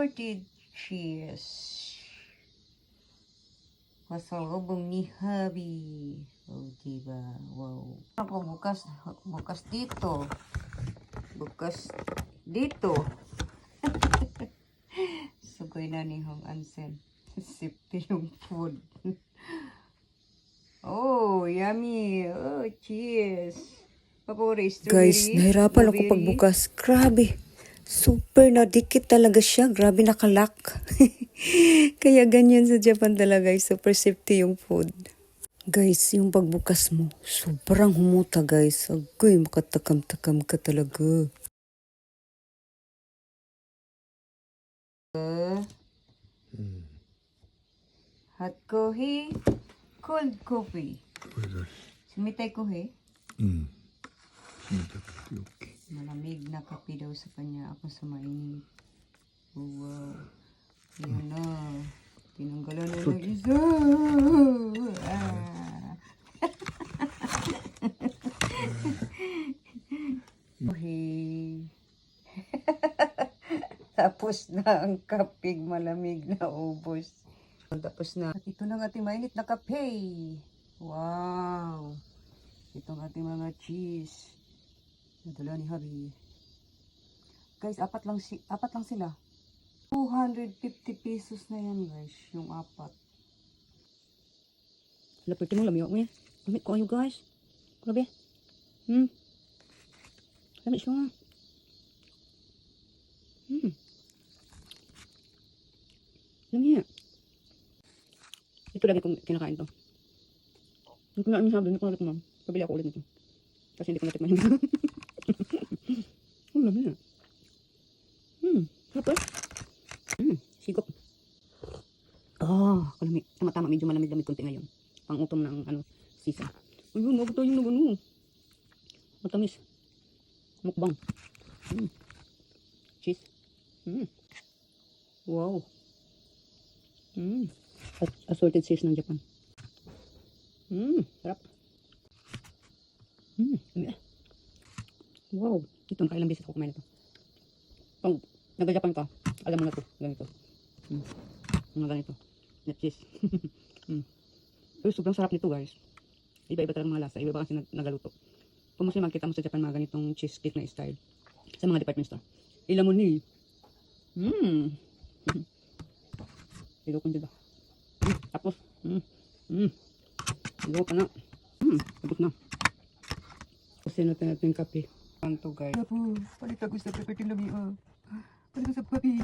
Imported cheese. Pasalubong ni Hubby. Oh, diba? Wow. Ako bukas dito. Bukas dito. Sugoy na ni Hong Ansen. Sipti yung food. Oh, yummy. Oh, cheese. Guys, nahirapan ako pagbukas. Grabe. Super nadikit talaga siya. Grabe nakalak. Kaya ganyan sa Japan talaga. Super safety yung food. Guys, yung pagbukas mo, sobrang humuta guys. Agoy, makatakam-takam ka talaga. Hot coffee, cold coffee. Sumitay coffee? Okay. Malamig na kape daw sa kanya. Ako sa mainit. Oh, wow. Yan na. Tinanggalan na ng isa. Okay. Tapos na ang kapig malamig na ubos. Tapos na. At ito na ang ating mainit na kape. Wow. Ito ang ating mga cheese. Nadala ni Hubby. Guys, apat lang sila. 250 pesos na yan guys. Yung apat. Lapit mo, lamiyok mo yan. Lamit ko kayo guys. Grabe. Lamit siya nga. Lamit. Ito lagi kong kinakain to. Hindi ko na sabi, hindi ko na tikman. Pabili ako ulit nito. Kasi hindi ko natikman yun. Oh, lamit. Sarap eh. Sigop. Kalamig. Tama-tama, medyo malamig-lamig konti ngayon. Pang-utom ng season. Ayun, wag tayo ng matamis. Mukbang. Cheese. Wow. Assorted cheese ng Japan. Sarap. Wow. Ito, nakailang beses ako kumain ito. Pag nag-Japan ka, alam mo na ito. Ganito. Mga ganito. Net cheese. Pero sobrang sarap nito guys. Iba-iba talagang mga lasa. Iba-iba kasi nagaluto. Kung mas makikita mo sa Japan mga ganitong cheesecake na style. Sa mga department store. Ilan mo ni? Ilo kong diba. Tapos. Ilo ka na. Sabot na. Kasi natin natin kape. Ano to guys? Palit ako sa pepe tinami. Palit ko sa papi.